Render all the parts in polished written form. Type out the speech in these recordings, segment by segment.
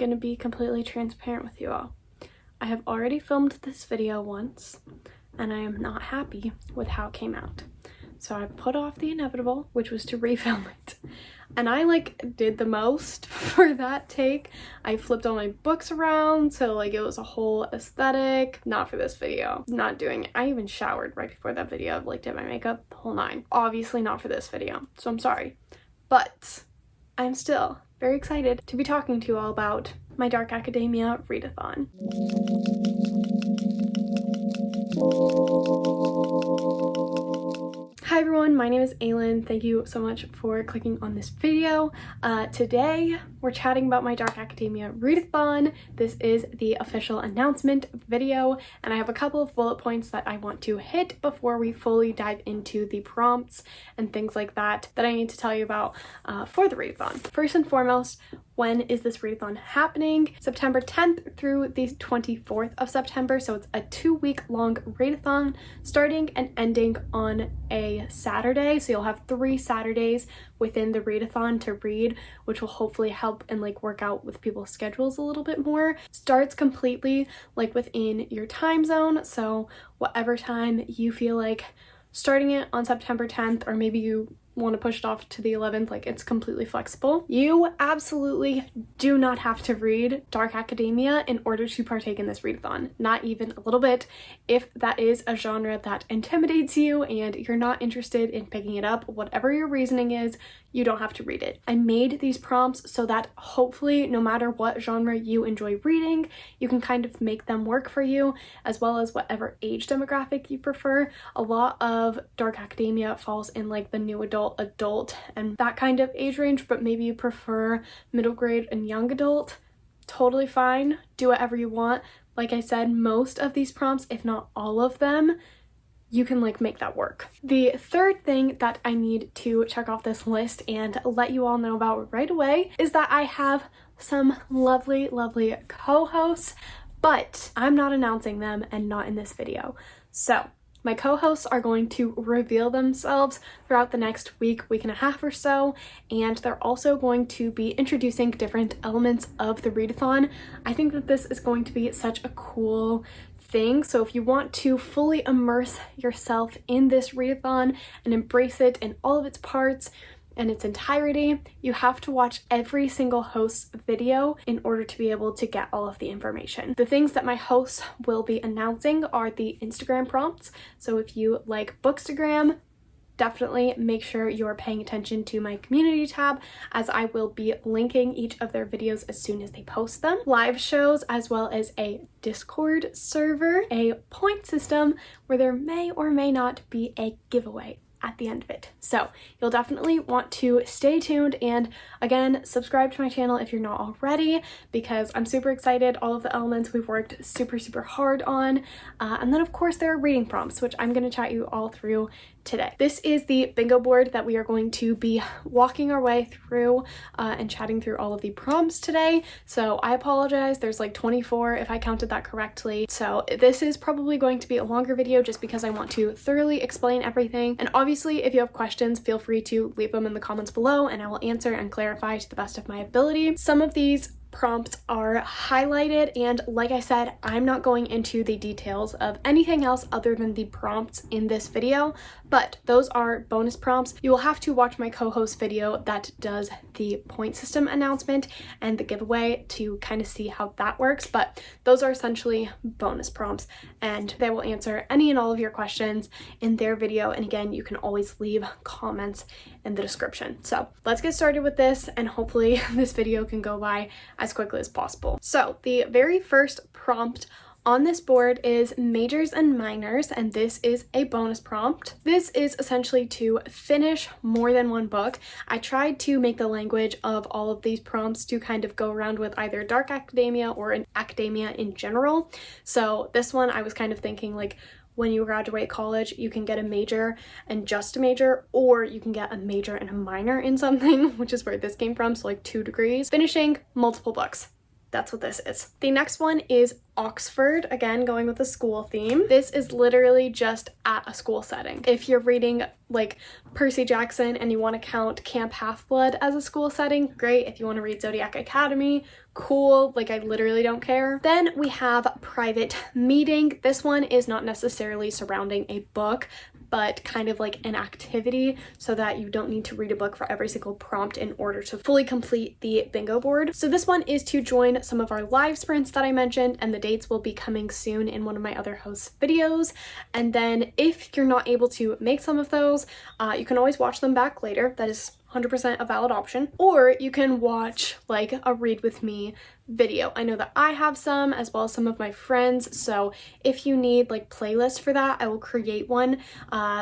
gonna be completely transparent with you all. I have already filmed this video once, and I am not happy with how it came out. So I put off the inevitable, which was to refilm it. And I did the most for that take. I flipped all my books around, so it was a whole aesthetic. Not for this video. Not doing it. I even showered right before that video. Did my makeup, the whole nine. Obviously not for this video, so I'm sorry. But I'm still very excited to be talking to you all about my Dark Academia readathon. Hi everyone, my name is Aylin. Thank you so much for clicking on this video. Today we're chatting about my Dark Academia readathon. This is the official announcement video, and I have a couple of bullet points that I want to hit before we fully dive into the prompts and things like that I need to tell you about for the readathon. First and foremost, when is this readathon happening? September 10th through the 24th of September, so it's a 2-week long readathon starting and ending on a Saturday. So you'll have 3 Saturdays within the readathon to read, which will hopefully help and work out with people's schedules a little bit more. Starts completely within your time zone, so whatever time you feel like starting it on September 10th, or maybe you want to push it off to the 11th, it's completely flexible. You absolutely do not have to read Dark Academia in order to partake in this readathon, not even a little bit. If that is a genre that intimidates you and you're not interested in picking it up, whatever your reasoning is, you don't have to read it. I made these prompts so that hopefully no matter what genre you enjoy reading, you can kind of make them work for you, as well as whatever age demographic you prefer. A lot of Dark Academia falls in the new adult and that kind of age range, but maybe you prefer middle grade and young adult. Totally fine. Do whatever you want. Like I said, most of these prompts, if not all of them, you can make that work. The third thing that I need to check off this list and let you all know about right away is that I have some lovely co-hosts, but I'm not announcing them and not in this video. So my co-hosts are going to reveal themselves throughout the next week and a half or so, and they're also going to be introducing different elements of the readathon. I think that this is going to be such a cool thing. So if you want to fully immerse yourself in this readathon and embrace it in all of its parts and its entirety, you have to watch every single host's video in order to be able to get all of the information. The things that my hosts will be announcing are the Instagram prompts. So if you like Bookstagram, definitely make sure you're paying attention to my community tab, as I will be linking each of their videos as soon as they post them. Live shows, as well as a Discord server, a point system where there may or may not be a giveaway at the end of it. So you'll definitely want to stay tuned, and again, subscribe to my channel if you're not already, because I'm super excited. All of the elements we've worked super hard on. And then of course there are reading prompts, which I'm going to chat you all through today. This is the bingo board that we are going to be walking our way through and chatting through all of the prompts today. So I apologize, there's 24 if I counted that correctly. So this is probably going to be a longer video just because I want to thoroughly explain everything. And obviously if you have questions, feel free to leave them in the comments below and I will answer and clarify to the best of my ability. Some of these prompts are highlighted, and like I said, I'm not going into the details of anything else other than the prompts in this video, but those are bonus prompts. You will have to watch my co-host video that does the point system announcement and the giveaway to kind of see how that works, but those are essentially bonus prompts and they will answer any and all of your questions in their video. And again, you can always leave comments in the description. So let's get started with this, and hopefully this video can go by as quickly as possible. So the very first prompt on this board is majors and minors, and this is a bonus prompt. This is essentially to finish more than one book. I tried to make the language of all of these prompts to kind of go around with either Dark Academia or in academia in general. So this one I was kind of thinking when you graduate college, you can get a major and just a major, or you can get a major and a minor in something, which is where this came from, so 2 degrees. Finishing multiple books. that's what this is. The next one is Oxford, again going with the school theme. This is literally just at a school setting. If you're reading like Percy Jackson and you want to count Camp Half-Blood as a school setting, great. If you want to read Zodiac Academy, cool, like I literally don't care. Then we have Private Meeting. This one is not necessarily surrounding a book, but kind of like an activity so that you don't need to read a book for every single prompt in order to fully complete the bingo board. So this one is to join some of our live sprints that I mentioned, and the dates will be coming soon in one of my other hosts' videos. And then if you're not able to make some of those, you can always watch them back later. That is 100% a valid option. Or you can watch like a read with me video. I know that I have some as well as some of my friends, so if you need like playlists for that, I will create one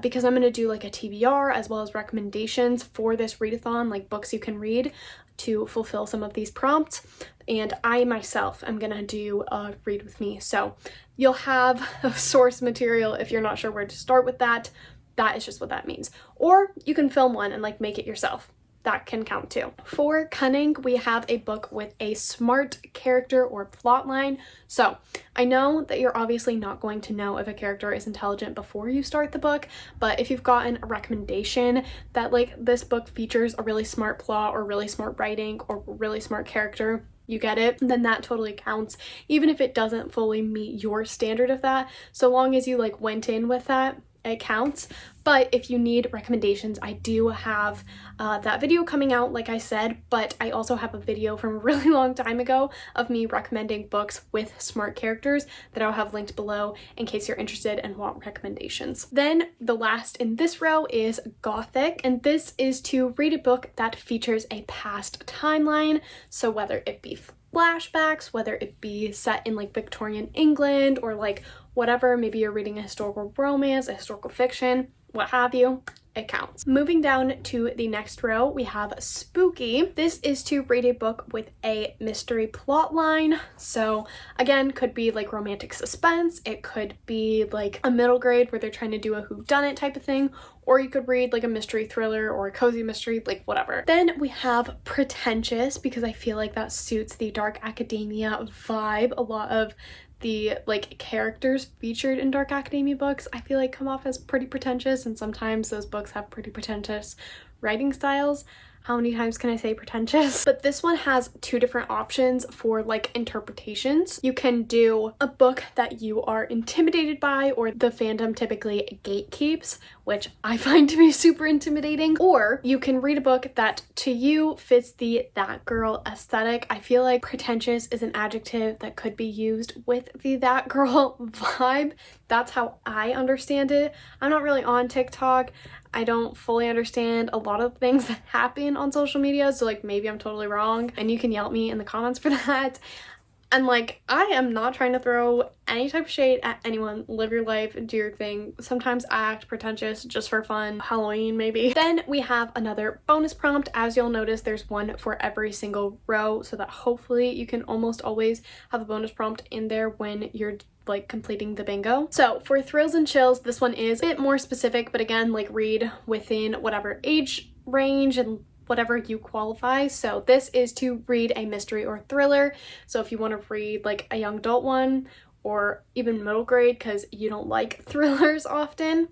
because I'm going to do like a TBR as well as recommendations for this readathon, like books you can read to fulfill some of these prompts. And I myself am gonna do a read with me, so you'll have a source material if you're not sure where to start with that. That is just what that means. Or you can film one and like make it yourself. That can count too. For Cunning, we have a book with a smart character or plot line. So I know that you're obviously not going to know if a character is intelligent before you start the book, but if you've gotten a recommendation that like this book features a really smart plot or really smart writing or really smart character, you get it, then that totally counts, even if it doesn't fully meet your standard of that. So long as you like went in with that, it counts. But if you need recommendations, I do have that video coming out, like I said, but I also have a video from a really long time ago of me recommending books with smart characters that I'll have linked below in case you're interested and want recommendations. Then the last in this row is Gothic, and this is to read a book that features a past timeline. So whether it be flashbacks, whether it be set in like Victorian England or like whatever, maybe you're reading a historical romance, a historical fiction, what have you, it counts. Moving down to the next row, we have Spooky. This is to read a book with a mystery plot line. So again, could be like romantic suspense, it could be like a middle grade where they're trying to do a whodunit type of thing, or you could read like a mystery thriller or a cozy mystery, like whatever. Then we have Pretentious, because I feel like that suits the dark academia vibe. A lot of the like characters featured in dark academia books I feel like come off as pretty pretentious, and sometimes those books have pretty pretentious writing styles. How many times can I say pretentious? But this one has two different options for like interpretations. You can do a book that you are intimidated by or the fandom typically gatekeeps, which I find to be super intimidating, or you can read a book that to you fits the that girl aesthetic. I feel like pretentious is an adjective that could be used with the that girl vibe. That's how I understand it. I'm not really on TikTok. I don't fully understand a lot of things that happen on social media, so like maybe I'm totally wrong and you can yell at me in the comments for that. And like, I am not trying to throw any type of shade at anyone. Live your life, do your thing. Sometimes I act pretentious just for fun. Halloween maybe. Then we have another bonus prompt. As you'll notice, there's one for every single row, so that hopefully you can almost always have a bonus prompt in there when you're like completing the bingo. So for Thrills and Chills, this one is a bit more specific, but again, like read within whatever age range and whatever you qualify. So this is to read a mystery or thriller. So if you want to read like a young adult one or even middle grade because you don't like thrillers often,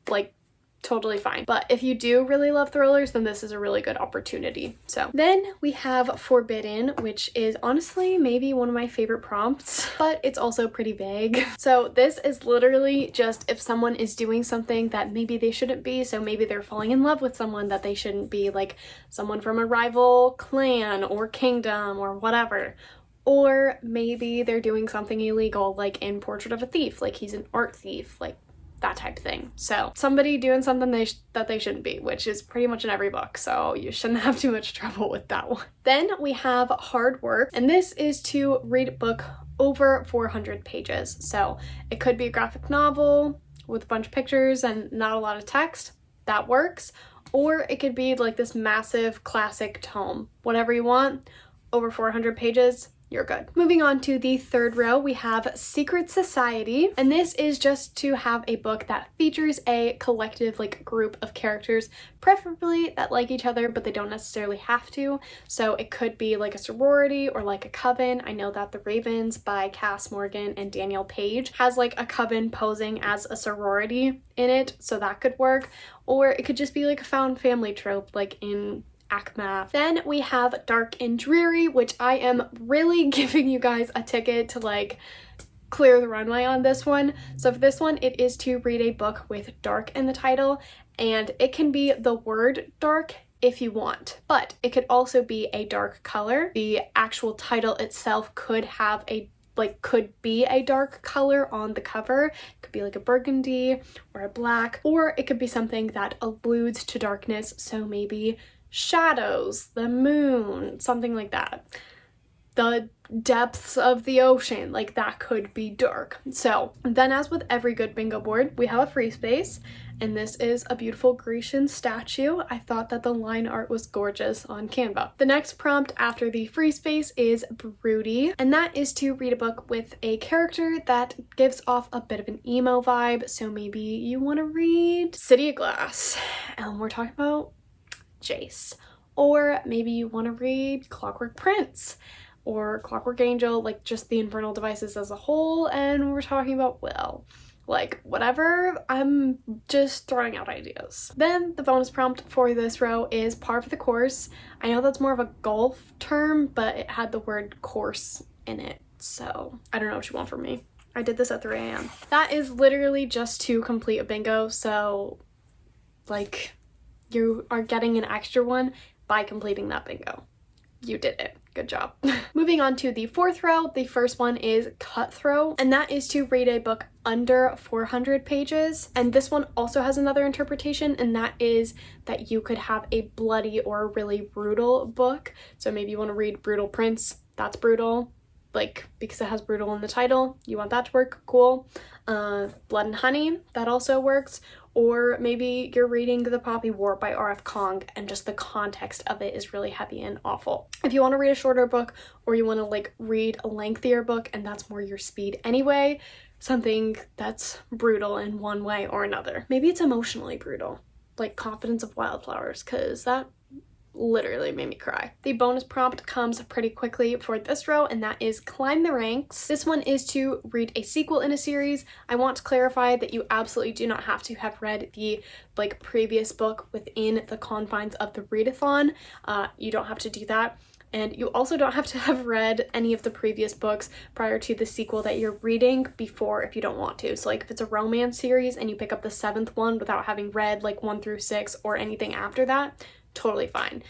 like totally fine. But if you do really love thrillers, then this is a really good opportunity. So then we have Forbidden, which is honestly maybe one of my favorite prompts, but it's also pretty vague. So this is literally just if someone is doing something that maybe they shouldn't be, so maybe they're falling in love with someone that they shouldn't be, like someone from a rival clan or kingdom or whatever. Or maybe they're doing something illegal, like in Portrait of a Thief, like he's an art thief, like that type of thing. So somebody doing something that they shouldn't be, which is pretty much in every book, so you shouldn't have too much trouble with that one. Then we have Hard Work, and this is to read a book over 400 pages. So it could be a graphic novel with a bunch of pictures and not a lot of text. That works. Or it could be like this massive classic tome. Whatever you want, over 400 pages, you're good. Moving on to the third row, we have Secret Society, and this is just to have a book that features a collective like group of characters, preferably that like each other, but they don't necessarily have to. So it could be like a sorority or like a coven. I know that The Ravens by Cass Morgan and Danielle Page has like a coven posing as a sorority in it, so that could work. Or it could just be like a found family trope like in ACMAF. Then we have Dark and Dreary, which I am really giving you guys a ticket to like clear the runway on this one. So for this one, it is to read a book with dark in the title, and it can be the word dark if you want, but it could also be a dark color. The actual title itself could have could be a dark color on the cover. It could be like a burgundy or a black, or it could be something that alludes to darkness, so maybe shadows, the moon, something like that. The depths of the ocean, like that could be dark. So then, as with every good bingo board, we have a free space, and this is a beautiful Grecian statue. I thought that the line art was gorgeous on Canva. The next prompt after the free space is Broody, and that is to read a book with a character that gives off a bit of an emo vibe. So maybe you want to read City of Glass, and we're talking about Jace. Or maybe you want to read Clockwork Prince or Clockwork Angel, like just the Infernal Devices as a whole, and we're talking about Will. Like, whatever, I'm just throwing out ideas. Then the bonus prompt for this row is Par for the Course. I know that's more of a golf term, but it had the word course in it, so I don't know what you want from me. I did this at 3 a.m. That is literally just to complete a bingo, so like, you are getting an extra one by completing that bingo. You did it. Good job. Moving on to the fourth row, the first one is Cutthroat, and that is to read a book under 400 pages. And this one also has another interpretation, and that is that you could have a bloody or a really brutal book. So maybe you want to read Brutal Prince. That's brutal, like, because it has brutal in the title. You want that to work, cool. Blood and Honey, that also works. Or maybe you're reading The Poppy War by R.F. Kong and just the context of it is really heavy and awful. If you want to read a shorter book, or you want to like read a lengthier book and that's more your speed anyway, something that's brutal in one way or another. Maybe it's emotionally brutal, like Confidence of Wildflowers, because that literally made me cry. The bonus prompt comes pretty quickly for this row, and that is Climb the Ranks. This one is to read a sequel in a series. I want to clarify that you absolutely do not have to have read the like previous book within the confines of the readathon. You don't have to do that. And you also don't have to have read any of the previous books prior to the sequel that you're reading before if you don't want to. So like if it's a romance series and you pick up the 7th one without having read like 1 through 6 or anything after that, totally fine.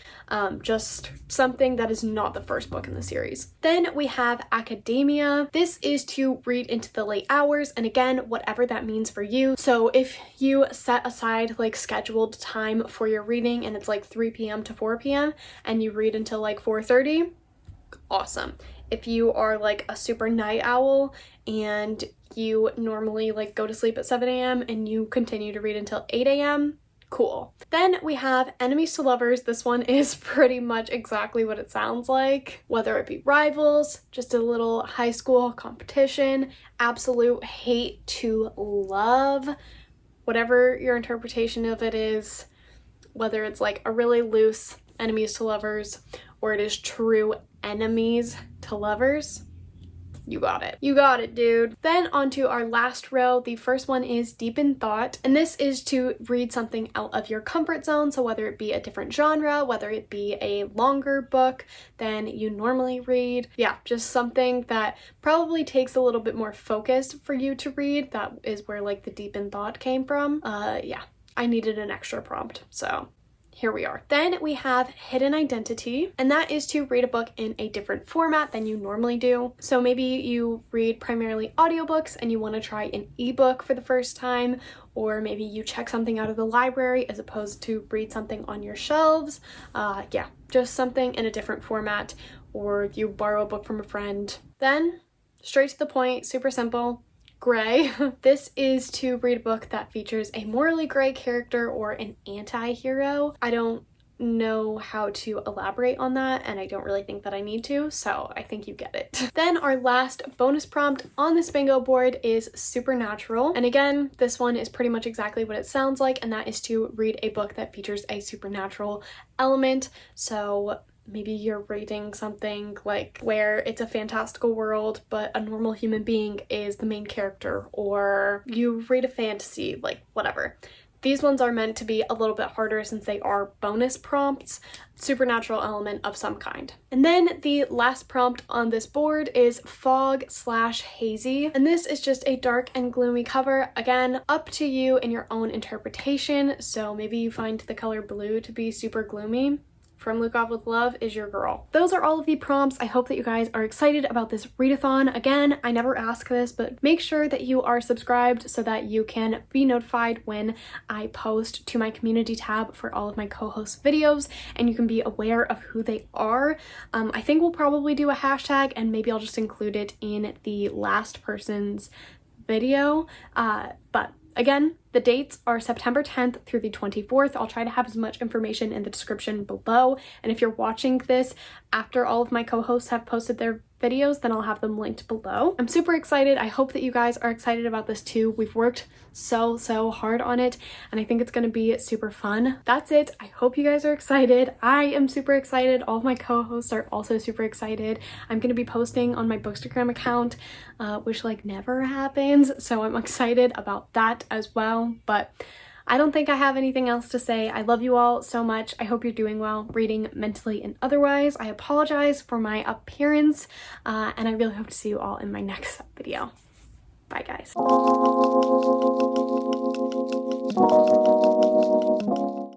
Just something that is not the first book in the series. Then we have Academia. This is to read into the late hours, and again, whatever that means for you. So if you set aside like scheduled time for your reading and it's like 3 p.m. to 4 p.m. and you read until like 4:30, awesome. If you are like a super night owl and you normally like go to sleep at 7 a.m. and you continue to read until 8 a.m., cool. Then we have Enemies to Lovers. This one is pretty much exactly what it sounds like. Whether it be rivals, just a little high school competition, absolute hate to love, whatever your interpretation of it is, whether it's like a really loose enemies to lovers or it is true enemies to lovers, you got it. You got it, dude. Then on to our last row. The first one is Deep in Thought, and this is to read something out of your comfort zone. So whether it be a different genre, whether it be a longer book than you normally read, yeah, just something that probably takes a little bit more focus for you to read. That is where like the Deep in Thought came from. Yeah, I needed an extra prompt, so here we are. Then we have Hidden Identity, and that is to read a book in a different format than you normally do. So maybe you read primarily audiobooks and you want to try an ebook for the first time, or maybe you check something out of the library as opposed to read something on your shelves. Yeah, just something in a different format, or you borrow a book from a friend. Then, straight to the point, super simple. Gray. This is to read a book that features a morally gray character or an anti-hero. I don't know how to elaborate on that, and I don't really think that I need to, so I think you get it. Then our last bonus prompt on this bingo board is supernatural, and again, this one is pretty much exactly what it sounds like, and that is to read a book that features a supernatural element. So maybe you're reading something like where it's a fantastical world but a normal human being is the main character, or you read a fantasy, like whatever. These ones are meant to be a little bit harder since they are bonus prompts, supernatural element of some kind. And then the last prompt on this board is fog/hazy, and this is just a dark and gloomy cover. Again, up to you in your own interpretation, so maybe you find the color blue to be super gloomy. From Look Off With Love is your girl. Those are all of the prompts. I hope that you guys are excited about this readathon. Again, I never ask this, but make sure that you are subscribed so that you can be notified when I post to my community tab for all of my co-host videos, and you can be aware of who they are. I think we'll probably do a hashtag, and maybe I'll just include it in the last person's video, but again, the dates are September 10th through the 24th. I'll try to have as much information in the description below. And if you're watching this after all of my co-hosts have posted their videos, then I'll have them linked below. I'm super excited. I hope that you guys are excited about this too. We've worked so hard on it, and I think it's going to be super fun. That's it. I hope you guys are excited. I am super excited. All of my co-hosts are also super excited. I'm going to be posting on my Bookstagram account, which like never happens, so I'm excited about that as well. But I don't think I have anything else to say. I love you all so much. I hope you're doing well, reading, mentally, and otherwise. I apologize for my appearance, and I really hope to see you all in my next video. Bye, guys.